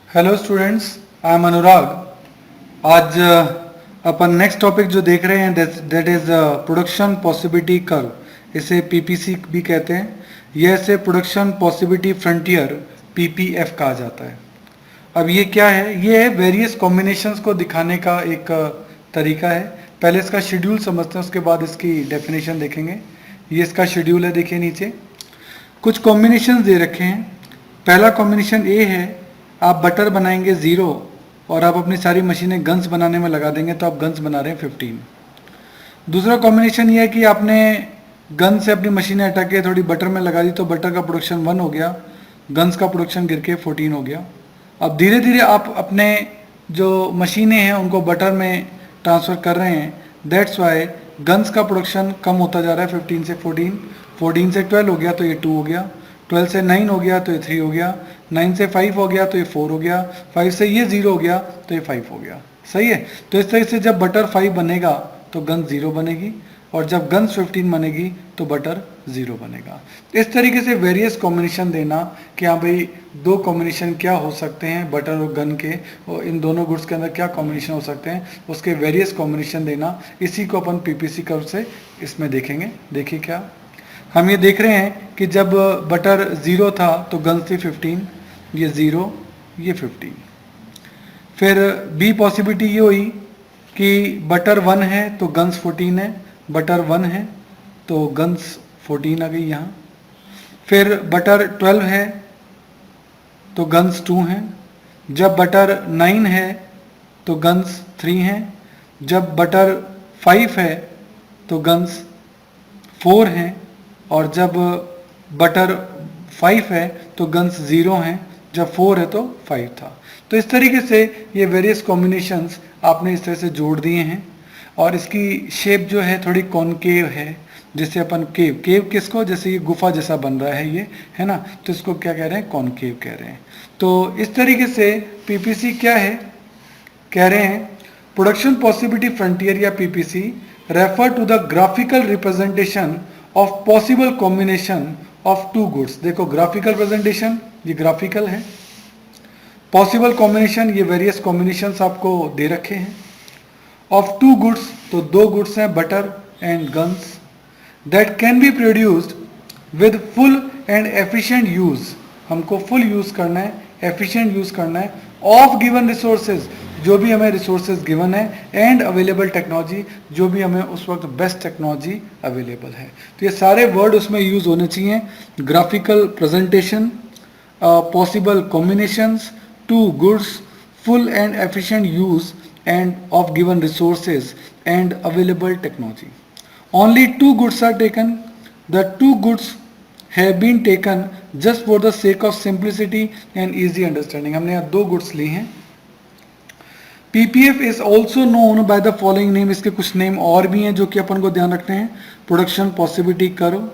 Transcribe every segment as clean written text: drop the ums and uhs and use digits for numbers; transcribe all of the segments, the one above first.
Hello students, I am अनुराग। आज अपन next topic जो देख रहे हैं that is production possibility curve. इसे पीपीसी भी कहते हैं। यह इसे प्रोडक्शन पॉसिबिलिटी फ्रंटियर पीपीएफ कहा जाता है। अब ये क्या है? ये है वेरियस कॉम्बिनेशंस को दिखाने का एक तरीका है। पहले इसका शेड्यूल समझते हैं, उसके बाद इसकी डेफिनेशन देखेंगे। ये इसका शेड्यूल है, देखिए नीचे कुछ कॉम्बिनेशन दे रखे हैं। पहला कॉम्बिनेशन ए है, आप बटर बनाएंगे 0 और आप अपनी सारी मशीनें गन्स बनाने में लगा देंगे तो आप गन्स बना रहे हैं 15। दूसरा कॉम्बिनेशन ये है कि आपने गन से अपनी मशीनें हटा के थोड़ी बटर में लगा दी तो बटर का प्रोडक्शन 1 हो गया, गन्स का प्रोडक्शन गिर के 14 हो गया। अब धीरे धीरे आप अपने जो मशीनें हैं उनको बटर में ट्रांसफ़र कर रहे हैं, दैट्स वाई गन्स का प्रोडक्शन कम होता जा रहा है। 15 से 14, 14 से 12 हो गया तो ये 2 हो गया, 12 से 9 हो गया तो ये 3 हो गया, 9 से 5 हो गया तो ये 4 हो गया, 5 से ये 0 हो गया तो ये 5 हो गया। सही है। तो इस तरह से जब बटर 5 बनेगा तो गन 0 बनेगी, और जब गन 15 बनेगी तो बटर 0 बनेगा। इस तरीके से वेरियस कॉम्बिनेशन देना कि हाँ भाई दो कॉम्बिनेशन क्या हो सकते हैं बटर और गन के, और इन दोनों गुड्स के अंदर क्या कॉम्बिनेशन हो सकते हैं, उसके वेरियस कॉम्बिनेशन देना, इसी को अपन पीपीसी कर्व से इसमें देखेंगे। देखिए क्या हम ये देख रहे हैं कि जब बटर 0 था तो गन्स थी 15, ये 0 ये 15। फिर बी पॉसिबिलिटी ये हुई कि बटर 1 है तो गन्स 14 है, बटर 1 है तो गन्स 14 आ गई यहाँ। फिर बटर 12 है तो गन्स 2 हैं, जब बटर 9 है तो गन्स 3 हैं, जब बटर 5 है तो गन्स 4 हैं, और जब बटर 5 है तो गन्स 0 हैं, जब 4 है तो 5 था। तो इस तरीके से ये वेरियस कॉम्बिनेशंस आपने इस तरह से जोड़ दिए हैं। और इसकी शेप जो है थोड़ी कॉनकेव है, जिसे अपन केव किसको, जैसे ये गुफा जैसा बन रहा है ये, है ना, तो इसको क्या कह रहे हैं, कॉनकेव कह रहे हैं। तो इस तरीके से पीपीसी क्या है, कह रहे हैं प्रोडक्शन पॉसिबिलिटी फ्रंटियर या PPC refer to the graphical representation of possible combination of two goods. देखो ग्राफिकल प्रेजेंटेशन ये ग्राफिकल है, पॉसिबल कॉम्बिनेशन ये वेरियस कॉम्बिनेशंस आपको दे रखे हैं, ऑफ टू गुड्स तो दो गुड्स हैं butter and guns, that can be produced with full and efficient use. हमको फुल यूज करना है, एफिशिएंट यूज करना है, ऑफ गिवन रिसोर्सेज जो भी हमें रिसोर्सेज गिवन है, एंड अवेलेबल टेक्नोलॉजी जो भी हमें उस वक्त बेस्ट टेक्नोलॉजी अवेलेबल है। तो ये सारे वर्ड उसमें यूज होने चाहिए, graphical presentation, possible combinations, two goods, full and efficient use and of given resources and available technology. Only two goods are taken. The two goods have been taken just for the sake of simplicity and easy understanding. हमने यहाँ दो goods ली हैं। PPF is also known by the following name. इसके कुछ name और भी हैं जो कि अपन को ध्यान रखने हैं। Production possibility curve,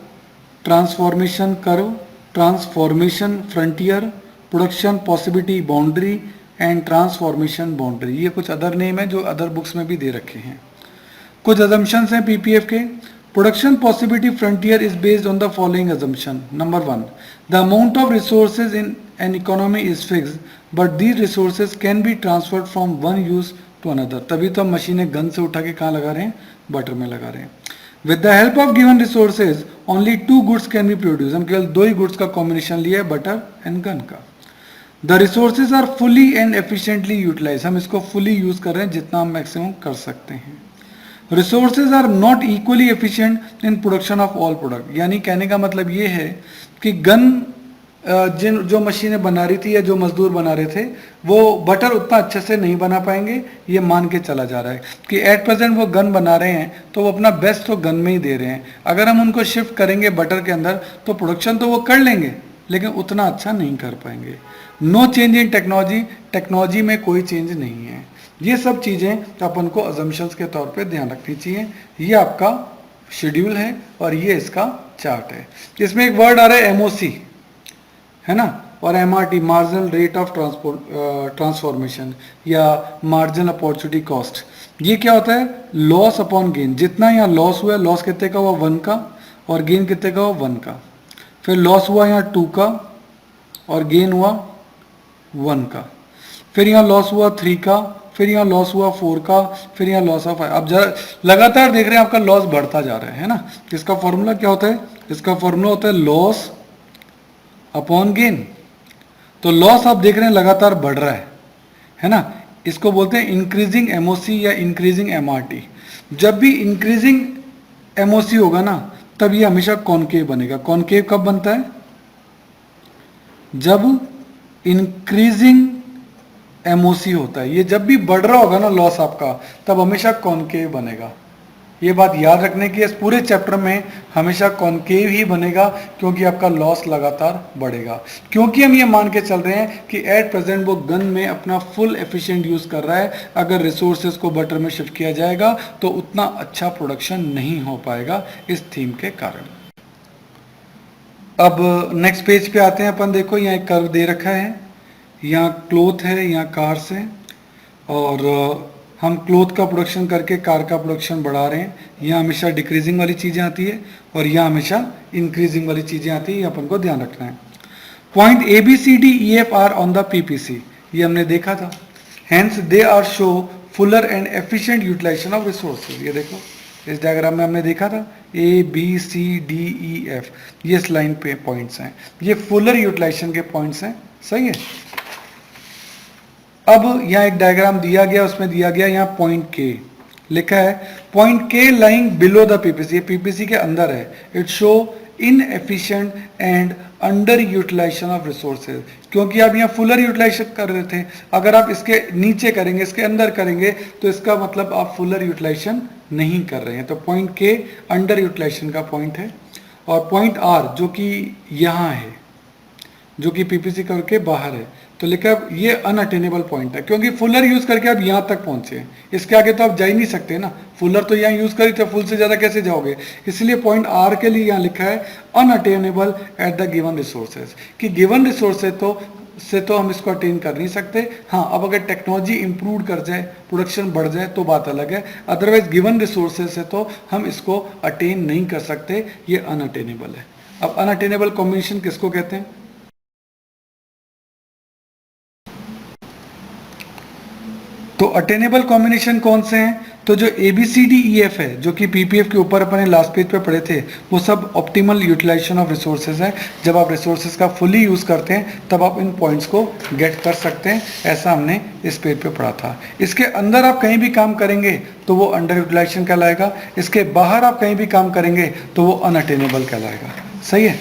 transformation curve, transformation frontier, production possibility boundary and transformation boundary. ये कुछ अदर नेम है जो अदर बुक्स में भी दे रखे हैं। कुछ अजम्पशंस हैं पीपीएफ के। Production possibility frontier is based on the following assumption. Number 1, the amount of resources in an economy is fixed but these resources can be transferred from one use to another. तभी तो हम मशीनें gun से उठा के कहाँ लगा रहे हैं, बटर में लगा रहे हैं। With the help of given resources only two goods can be produce. हम केवल दो ही गुड्स का कॉम्बिनेशन लिया है, बटर एंड गन का। The resources are fully and efficiently utilise. हम इसको फुली यूज कर रहे हैं जितना हम मैक्सिमम कर सकते हैं। Resources are not equally efficient in production of all product. यानी कहने का मतलब ये है कि गन जो मशीनें बना रही थी या जो मजदूर बना रहे थे वो बटर उतना अच्छे से नहीं बना पाएंगे, ये मान के चला जा रहा है कि एट प्रेजेंट वो गन बना रहे हैं तो वो अपना बेस्ट तो गन में ही दे रहे हैं। अगर हम उनको शिफ्ट करेंगे बटर के अंदर तो प्रोडक्शन तो वो कर लेंगे लेकिन उतना अच्छा नहीं कर पाएंगे। No change in technology, technology में कोई चेंज नहीं है। ये सब चीज़ें अपन को अजम्पशंस के तौर पे ध्यान रखनी चाहिए। ये आपका शेड्यूल है और ये इसका चार्ट है। इसमें एक वर्ड आ रहा है एमओसी, है ना, और MRT marginal rate of transformation या मार्जिनल अपॉर्चुनिटी कॉस्ट। ये क्या होता है, लॉस अपॉन गेन। जितना यहाँ लॉस हुआ, लॉस कितने का हुआ 1 का, और गेन कितने का हुआ 1 का। फिर लॉस हुआ यहाँ 2 का और गेन हुआ 1 का। फिर यहाँ लॉस हुआ 3 का, फिर यहाँ लॉस हुआ 4 का, फिर यहाँ लॉस ऑफ 5। अब जरा लगातार देख रहे हैं आपका लॉस बढ़ता जा रहा है ना। इसका फॉर्मूला क्या होता है? इसका फॉर्मूला होता है लॉस अपॉन गेन। तो लॉस आप देख रहे हैं लगातार बढ़ रहा है ना। इसको बोलते हैं इंक्रीजिंग एमओसी या इंक्रीजिंग एमआरटी। जब भी इंक्रीजिंग एमओसी होगा ना, तब ये हमेशा कॉनकेव बनेगा। कॉनकेव कब बनता है? जब इंक्रीजिंग एमओसी होता है। ये जब भी बढ़ रहा होगा ना लॉस आपका, तब हमेशा कॉनकेव बनेगा। ये बात याद रखने की, इस पूरे चैप्टर में हमेशा कॉनकेव ही बनेगा, क्योंकि आपका लॉस लगातार बढ़ेगा। क्योंकि हम ये मान के चल रहे हैं कि एट प्रेजेंट वो गन में अपना फुल एफिशिएंट यूज कर रहा है। अगर रिसोर्सेज को बटर में शिफ्ट किया जाएगा तो उतना अच्छा प्रोडक्शन नहीं हो पाएगा इस थीम के कारण। अब नेक्स्ट पेज पे आते हैं अपन। देखो यहाँ एक कर्व दे रखा है, यहाँ क्लोथ है, यहाँ कार्स है, और हम क्लोथ का प्रोडक्शन करके कार का प्रोडक्शन बढ़ा रहे हैं। यहाँ हमेशा डिक्रीजिंग वाली चीज़ें आती है और यहाँ हमेशा इंक्रीजिंग वाली चीज़ें आती है। ये अपन को ध्यान रखना है। Point A B C D E F are on the PPC, ये हमने देखा था। Hence they are show fuller and efficient utilisation of resources. ये देखो इस डायग्राम में हमने देखा था A B C D E F, ये इस लाइन पे पॉइंट्स हैं, ये फुलर यूटिलाइजेशन के पॉइंट्स हैं। सही है। अब यहाँ एक डायग्राम दिया गया, उसमें दिया गया यहाँ पॉइंट के लिखा है, पॉइंट के लाइंग बिलो द पीपीसी, ये पीपीसी के अंदर है। It show inefficient and under utilisation of resources, क्योंकि आप यहाँ फुलर यूटिलाइजेशन कर रहे थे। अगर आप इसके नीचे करेंगे, इसके अंदर करेंगे, तो इसका मतलब आप फुलर यूटिलाइजेशन नहीं कर रहे हैं। तो पॉइंट के अंडर यूटिलाइजेशन का पॉइंट है। और पॉइंट आर जो कि यहाँ है, जो कि पीपीसी करके बाहर है, तो लिखा है ये अनअटेनेबल पॉइंट है, क्योंकि फुलर यूज करके आप यहाँ तक पहुंचे हैं। इसके आगे तो आप जा ही नहीं सकते ना। फुलर तो यहाँ यूज करी, तो फुल से ज्यादा कैसे जाओगे? इसलिए पॉइंट आर के लिए यहाँ लिखा है unattainable at the given resources, कि गिवन रिसोर्सेज से तो हम इसको अटेन कर नहीं सकते। हाँ, अब अगर टेक्नोलॉजी इंप्रूव कर जाए, प्रोडक्शन बढ़ जाए, तो बात अलग है। अदरवाइज गिवन रिसोर्सेज से तो हम इसको अटेन नहीं कर सकते, ये अनअटेनेबल है। अब अनअटेनेबल कॉम्बिनेशन किसको कहते हैं? तो अटेनेबल कॉम्बिनेशन कौन से हैं? तो जो ABCDEF है, जो कि PPF के ऊपर अपने लास्ट पेज पे पढ़े थे, वो सब ऑप्टिमल यूटिलाइजेशन ऑफ रिसोर्सेज है। जब आप रिसोर्सेज का फुली यूज करते हैं, तब आप इन पॉइंट्स को गेट कर सकते हैं। ऐसा हमने इस पेज पे पढ़ा था। इसके अंदर आप कहीं भी काम करेंगे तो वो अंडर यूटिलाइजेशन कहलाएगा। इसके बाहर आप कहीं भी काम करेंगे तो वो अनअटेनेबल कहलाएगा। सही है।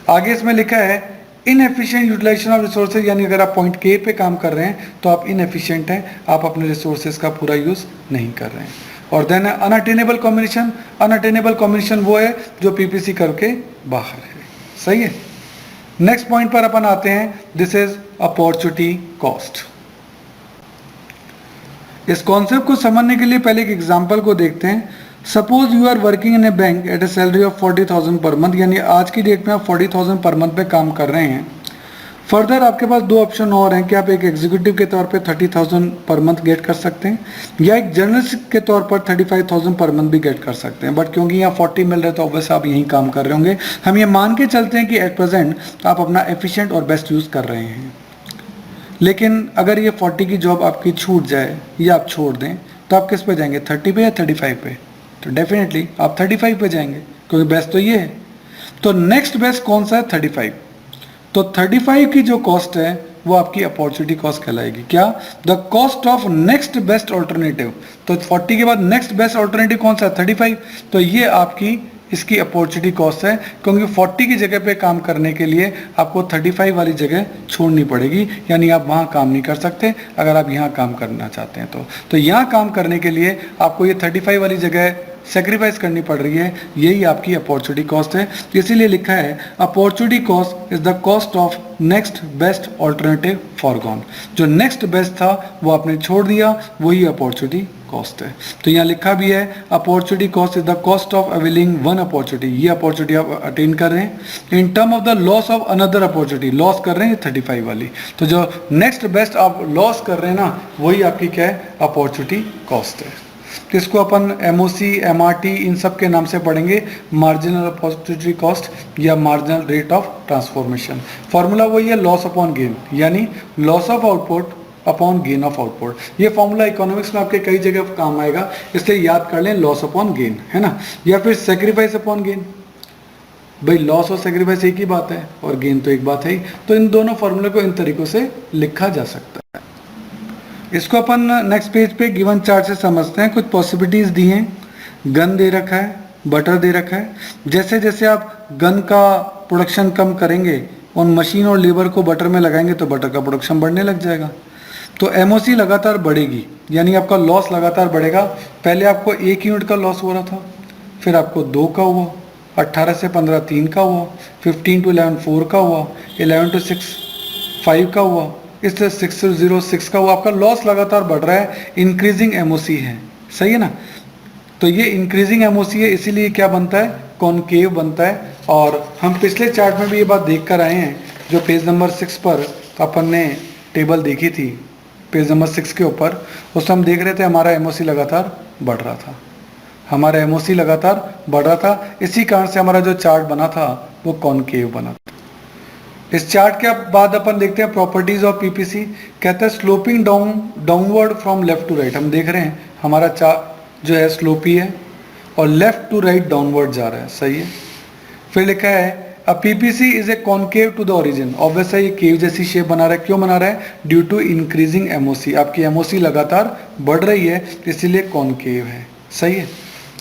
आगे इसमें लिखा है इनएफिशिएंट यूटिलाइजेशन ऑफ रिसोर्सेज, यानी अगर आप पॉइंट के पे काम कर रहे हैं तो आप इनएफिशिएंट हैं, आप अपने रिसोर्सेज का पूरा यूज नहीं कर रहे हैं। और then unattainable combination, unattainable combination वो है जो पीपीसी करके बाहर है। सही है। नेक्स्ट पॉइंट पर अपन आते हैं, दिस इज अपॉर्चुनिटी कॉस्ट। इस कॉन्सेप्ट को समझने के लिए पहले एक एग्जाम्पल को देखते हैं। Suppose you are working in a bank at a salary of 40,000 per month, यानी आज की डेट में आप 40,000 पर मंथ पे काम कर रहे हैं। फर्दर आपके पास दो ऑप्शन और हैं कि आप एक एग्जीक्यूटिव के तौर पे 30,000 पर मंथ गेट कर सकते हैं, या एक जर्नलिस्ट के तौर पर 35,000 पर मंथ भी गेट कर सकते हैं। बट क्योंकि यहाँ 40 मिल रहे तो ऑब्वियस आप यहीं काम कर रहे होंगे। हम ये मान के चलते हैं कि एट प्रेजेंट आप अपना एफिशिएंट और बेस्ट यूज़ कर रहे हैं। लेकिन अगर ये 40 की जॉब आपकी छूट जाए या आप छोड़ दें, तो आप किस पे जाएंगे? 30 पे या 35 पे? तो डेफिनेटली आप 35 पे जाएंगे, क्योंकि बेस्ट तो ये है। तो नेक्स्ट बेस्ट कौन सा है? 35। तो 35 की जो कॉस्ट है वो आपकी अपॉर्चुनिटी कॉस्ट कहलाएगी। क्या? The cost of next best alternative. तो 40 के बाद नेक्स्ट बेस्ट ऑल्टरनेटिव कौन सा है? 35। तो ये आपकी इसकी अपॉर्चुनिटी कॉस्ट है, क्योंकि 40 की जगह पे काम करने के लिए आपको 35 वाली जगह छोड़नी पड़ेगी, यानी आप वहाँ काम नहीं कर सकते अगर आप यहाँ काम करना चाहते हैं। तो यहाँ काम करने के लिए आपको ये 35 वाली जगह सेक्रीफाइस करनी पड़ रही है। यही आपकी अपॉर्चुनिटी कॉस्ट है। इसीलिए लिखा है opportunity cost is the cost of next best alternative foregone. जो नेक्स्ट बेस्ट था वो आपने छोड़ दिया, वही अपॉर्चुनिटी कॉस्ट है। तो यहाँ लिखा भी है opportunity cost is the cost of availing one opportunity. ये अपॉर्चुनिटी आप अटेन कर रहे हैं in term of the loss of another opportunity. Loss कर रहे हैं 35 वाली, तो जो नेक्स्ट बेस्ट आप लॉस कर रहे हैं ना, वही आपकी क्या है? अपॉर्चुनिटी कॉस्ट है। इसको अपन एमओसी, एमआरटी इन सब के नाम से पढ़ेंगे, मार्जिनल अपॉर्चुनिटी कॉस्ट या marginal rate of transformation. Formula वही है लॉस अपॉन गेन, यानी loss of output upon gain of output. ये फॉर्मूला इकोनॉमिक्स में आपके कई जगह काम आएगा, इसलिए याद कर लें, लॉस अपॉन गेन, है ना, या फिर सेक्रीफाइस अपॉन गेन। भाई लॉस और सेक्रीफाइस एक ही बात है और गेन तो एक बात है ही, तो इन दोनों फॉर्मूले को इन तरीकों से लिखा जा सकता है। इसको अपन नेक्स्ट पेज पे गिवन चार्ट से समझते हैं। कुछ पॉसिबिलिटीज दी हैं, गन दे रखा है, बटर दे रखा है। जैसे जैसे आप गन का प्रोडक्शन कम करेंगे, उन मशीन और लेबर को बटर में लगाएंगे तो बटर का प्रोडक्शन बढ़ने लग जाएगा, तो एमओसी लगातार बढ़ेगी, यानी आपका लॉस लगातार बढ़ेगा। पहले आपको 1 यूनिट का लॉस हो रहा था, फिर आपको 2 का हुआ, 18 से 15 3 का हुआ, 15 to 11 4 का हुआ, 11 to 6 5 का हुआ, इससे 6 to 0 6 का हुआ। आपका लॉस लगातार बढ़ रहा है, इंक्रीजिंग एमओसी है, सही है ना। तो ये इंक्रीजिंग एमओसी है, इसीलिए क्या बनता है, कॉनकेव बनता है। और हम पिछले चार्ट में भी ये बात देख कर आए हैं, जो पेज नंबर 6 पर अपन ने टेबल देखी थी, पेज नंबर 6 के ऊपर, उसमें हम देख रहे थे हमारा एमओसी लगातार बढ़ रहा था, हमारा एमओसी लगातार बढ़ रहा था। इसी कारण से हमारा जो चार्ट बना था वो कॉनकेव बना था। इस चार्ट के बाद अपन देखते हैं प्रॉपर्टीज ऑफ पीपीसी। कहता है sloping downward from left to right. हम देख रहे हैं हमारा चार्ट जो है स्लोपी है और लेफ्ट टू राइट डाउनवर्ड जा रहा है, सही है। फिर लिखा है a PPC is a concave to the origin. Obvious है ये केव जैसी शेप बना रहा है, क्यों बना रहा है, ड्यू टू इंक्रीजिंग एमओसी। आपकी एमओसी लगातार बढ़ रही है, इसीलिए कॉनकेव है, सही है।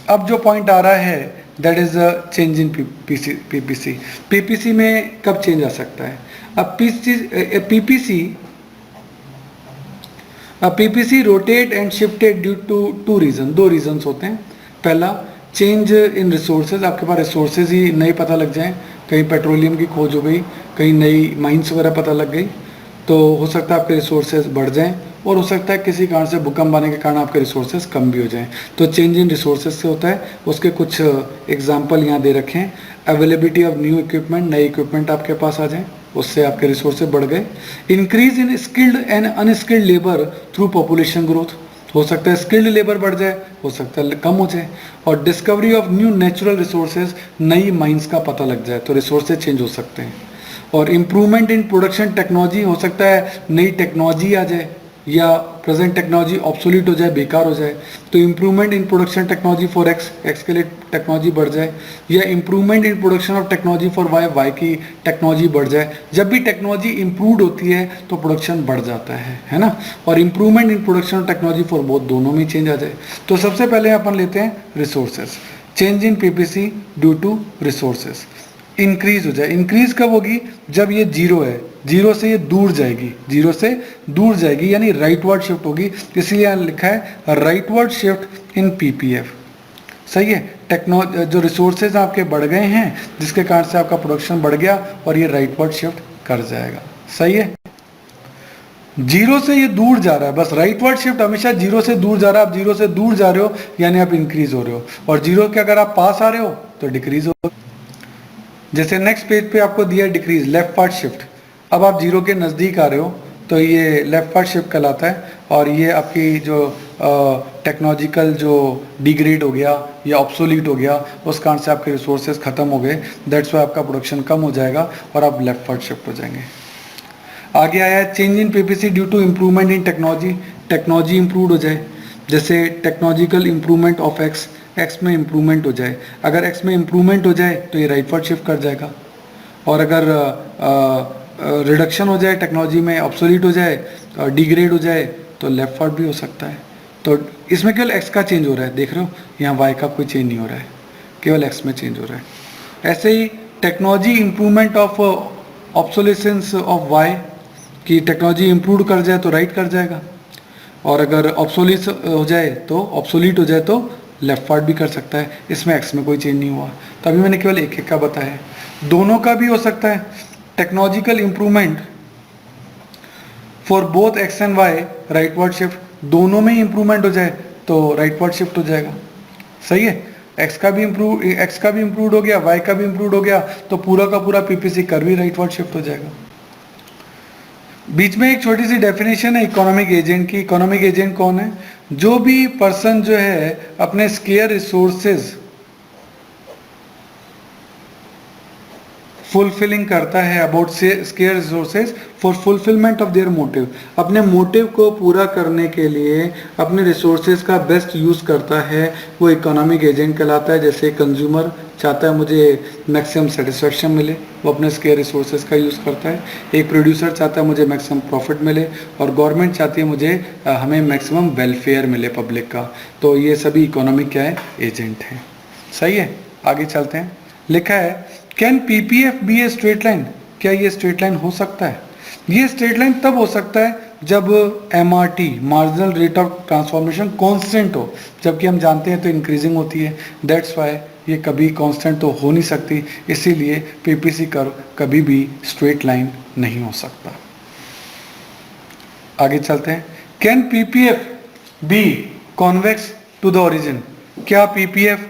अब जो पॉइंट आ रहा है that is a change in PPC. PPC में कब चेंज आ सकता है, अब PPC rotate and shifted due to 2 reason. 2 reasons होते हैं। पहला, चेंज इन रिसोर्सेज, आपके पास रिसोर्सेज ही नए पता लग जाएं, कहीं पेट्रोलियम की खोज हो गई, कहीं नई माइंस वगैरह पता लग गई, तो हो सकता है आपके रिसोर्सेज बढ़ जाएं, और हो सकता है किसी कारण से भूकंप आने के कारण आपके रिसोर्सेज कम भी हो जाएं। तो चेंज इन रिसोर्सेज से होता है। उसके कुछ एग्जांपल यहाँ दे रखे हैं। अवेलेबिलिटी ऑफ न्यू इक्विपमेंट, नए इक्विपमेंट आपके पास आ जाएं, उससे आपके रिसोर्सेज बढ़ गए। Increase in skilled and unskilled labour through population growth, हो सकता है स्किल्ड लेबर बढ़ जाए, हो सकता है कम हो जाए। और discovery of new natural resources, नई माइंस का पता लग जाए तो रिसोर्सेज चेंज हो सकते हैं। और इम्प्रूवमेंट इन प्रोडक्शन टेक्नोलॉजी, हो सकता है नई टेक्नोलॉजी आ जाए या प्रेजेंट टेक्नोलॉजी ऑब्सोलीट हो जाए, बेकार हो जाए, तो improvement in production technology for X के लिए टेक्नोलॉजी बढ़ जाए, या improvement in production of technology for Y की टेक्नोलॉजी बढ़ जाए। जब भी टेक्नोलॉजी इम्प्रूव होती है तो प्रोडक्शन बढ़ जाता है ना। और improvement in production of technology for both, दोनों में चेंज आ जाए। तो सबसे पहले अपन लेते हैं resources. Change in PPC due to resources, increase हो जाए। इंक्रीज कब होगी, जब ये 0 है, 0 से ये दूर जाएगी, 0 से दूर जाएगी, यानी राइटवर्ड शिफ्ट होगी। इसलिए यहाँ लिखा है राइटवर्ड शिफ्ट इन पीपीएफ, सही है। जो रिसोर्सेज आपके बढ़ गए हैं, जिसके कारण से आपका प्रोडक्शन बढ़ गया और ये राइटवर्ड शिफ्ट कर जाएगा, सही है। 0 से ये दूर जा रहा है, बस राइटवर्ड शिफ्ट हमेशा 0 से दूर जा रहा है। आप 0 से दूर जा रहे हो यानी आप इंक्रीज हो रहे हो, और 0 के अगर आप पास आ रहे हो तो डिक्रीज हो। जैसे नेक्स्ट पेज पे आपको दिया डिक्रीज, लेफ्ट पार्ट शिफ्ट। अब आप 0 के नज़दीक आ रहे हो तो ये लेफ्ट पार्ट शिफ्ट कहलाता है, और ये आपकी जो टेक्नोलॉजिकल जो डिग्रेड हो गया या ऑब्सोलीट हो गया, उस कारण से आपके रिसोर्सेज खत्म हो गए, दैट्स वाई आपका प्रोडक्शन कम हो जाएगा और आप लेफ्ट पार्ट शिफ्ट हो जाएंगे। आगे आया है change in PPC due to improvement in technology. Technology improve हो जाए, जैसे टेक्नोलॉजिकल इम्प्रूवमेंट ऑफ एक्स में इम्प्रूवमेंट हो जाए। अगर एक्स में इम्प्रूवमेंट हो जाए तो ये राइटवर्ड शिफ्ट कर जाएगा, और अगर रिडक्शन हो जाए टेक्नोलॉजी में, ऑब्सोलीट हो जाए, डिग्रेड हो जाए, तो लेफ्टवर्ड भी हो सकता है। तो इसमें केवल एक्स का चेंज हो रहा है, देख रहे हो, यहाँ वाई का कोई चेंज नहीं हो रहा है, केवल एक्स में चेंज हो रहा है। ऐसे ही technology improvement of obsolescence of Y, कि टेक्नोलॉजी इम्प्रूव कर जाए तो राइट कर जाएगा, और अगर ऑब्सोलीट हो जाए तो लेफ्ट पार्ट भी कर सकता है। इसमें एक्स में कोई चेंज नहीं हुआ, तो अभी मैंने केवल एक का बताया। दोनों का भी हो सकता है, technological improvement for both X and Y, rightward shift, दोनों में ही इम्प्रूवमेंट हो जाए तो राइटवर्ड शिफ्ट हो जाएगा, सही है। एक्स का भी इम्प्रूव हो गया, वाई का भी इम्प्रूव हो गया, तो पूरा का पूरा पीपीसी कर्व भी राइटवर्ड शिफ्ट हो जाएगा। बीच में एक छोटी सी डेफिनेशन है इकोनॉमिक एजेंट की। इकोनॉमिक एजेंट कौन है, जो भी पर्सन जो है अपने स्केयर रिसोर्सेज फुलफिलिंग करता है about square resources for fulfilment of their motive, अपने मोटिव को पूरा करने के लिए अपने रिसोर्सेज का बेस्ट यूज करता है, वो इकोनॉमिक एजेंट कहलाता है। जैसे कंज्यूमर चाहता है मुझे मैक्सिमम सेटिस्फेक्शन मिले, वो अपने स्केयर रिसोर्सेज का यूज़ करता है। एक प्रोड्यूसर चाहता है मुझे मैक्सिमम प्रॉफिट मिले, और गवर्नमेंट चाहती है मुझे हमें मैक्सिमम वेलफेयर मिले पब्लिक का। तो ये सभी इकोनॉमिक क्या है, एजेंट हैं। सही है, आगे चलते हैं। लिखा है can PPF be a straight line, क्या ये स्ट्रेट लाइन हो सकता है? ये स्ट्रेट लाइन तब हो सकता है जब MRT marginal rate of transformation constant हो, जबकि हम जानते हैं तो इंक्रीजिंग होती है। दैट्स वाई ये कभी कांस्टेंट तो हो नहीं सकती, इसीलिए पीपीसी कर्व कभी भी स्ट्रेट लाइन नहीं हो सकता। आगे चलते हैं। Can PPF be convex to the origin, क्या पीपीएफ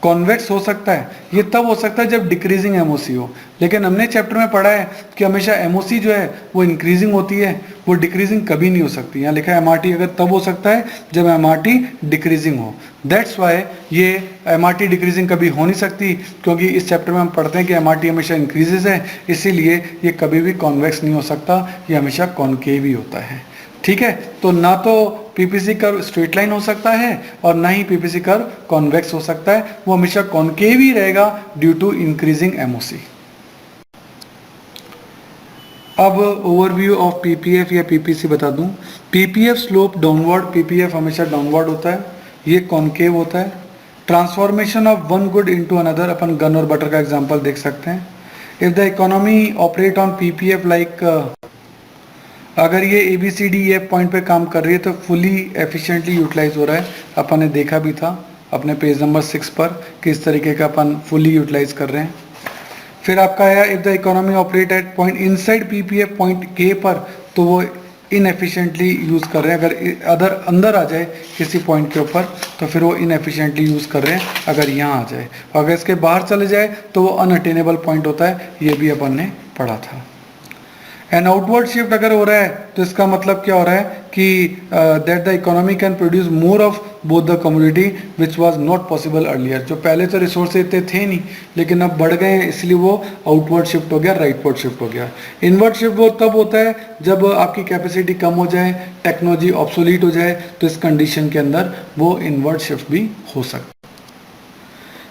कॉन्वेक्स हो सकता है? ये तब हो सकता है जब डिक्रीजिंग एमओसी हो, लेकिन हमने चैप्टर में पढ़ा है कि हमेशा एमओसी जो है वो इंक्रीजिंग होती है, वो डिक्रीजिंग कभी नहीं हो सकती। यहाँ लिखा है एमआरटी अगर तब हो सकता है जब एमआरटी डिक्रीजिंग हो। दैट्स वाई ये एमआरटी डिक्रीजिंग कभी हो नहीं सकती, क्योंकि इस चैप्टर में हम पढ़ते हैं कि एमआरटी हमेशा इंक्रीजेज है, इसीलिए ये कभी भी कॉन्वेक्स नहीं हो सकता, ये हमेशा कॉनकेव ही होता है। ठीक है, तो ना तो पीपीसी कर्व स्ट्रेट लाइन हो सकता है और ना ही पीपीसी कर्व कॉन्वेक्स हो सकता है, वो हमेशा कॉनकेव ही रहेगा ड्यू टू इंक्रीजिंग एमओसी। अब ओवरव्यू ऑफ पीपीएफ या पीपीसी बता दूं। पीपीएफ स्लोप डाउनवर्ड, पीपीएफ हमेशा डाउनवर्ड होता है, ये कॉनकेव होता है। Transformation of one good into another, upon gun और बटर का एग्जांपल देख सकते हैं। If the economy operate on PPF like, अगर ये ABCD पॉइंट पे काम कर रही है तो फुली एफिशिएंटली यूटिलाइज हो रहा है। अपन ने देखा भी था अपने पेज नंबर 6 पर किस तरीके का अपन फुली यूटिलाइज कर रहे हैं। फिर आपका आया if the economy operate at point inside PPF point के पर, तो वो इनएफिशिएंटली यूज़ कर रहे हैं। अगर अंदर आ जाए किसी पॉइंट के ऊपर तो फिर वो इनएफिशिएंटली यूज़ कर रहे हैं, अगर यहाँ आ जाए। और अगर इसके बाहर चले जाए तो वो अनअटेनेबल पॉइंट होता है, ये भी अपन ने पढ़ा था। एंड आउटवर्ड शिफ्ट अगर हो रहा है तो इसका मतलब क्या हो रहा है कि that the economy can produce more of both the community which was not possible earlier. जो पहले तो रिसोर्स इतने थे नहीं, लेकिन अब बढ़ गए हैं, इसलिए वो आउटवर्ड शिफ्ट हो गया, राइटवर्ड शिफ्ट हो गया। इनवर्ड शिफ्ट वो तब होता है जब आपकी कैपेसिटी कम हो जाए, टेक्नोलॉजी ऑब्सोलीट हो जाए, तो इस कंडीशन के अंदर वो इनवर्ड शिफ्ट भी हो सकता है।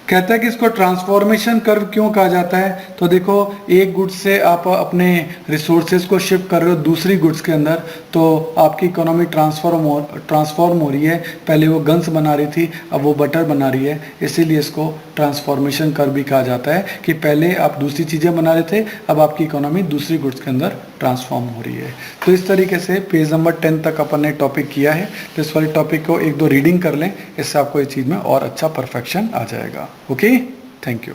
कहता है कि इसको ट्रांसफॉर्मेशन कर्व क्यों कहा जाता है? तो देखो, एक गुड्स से आप अपने रिसोर्सेज को शिफ्ट कर रहे हो दूसरी गुड्स के अंदर, तो आपकी इकोनॉमी ट्रांसफॉर्म हो रही है। पहले वो गन्स बना रही थी, अब वो बटर बना रही है, इसीलिए इसको ट्रांसफॉर्मेशन कर्व भी कहा जाता है कि पहले आप दूसरी चीज़ें बना रहे थे, अब आपकी इकोनॉमी दूसरी गुड्स के अंदर ट्रांसफॉर्म हो रही है। तो इस तरीके से पेज नंबर 10 तक अपन ने टॉपिक किया है। तो इस वाले टॉपिक को एक दो रीडिंग कर लें, इससे आपको इस चीज़ में और अच्छा परफेक्शन आ जाएगा। Okay, thank you.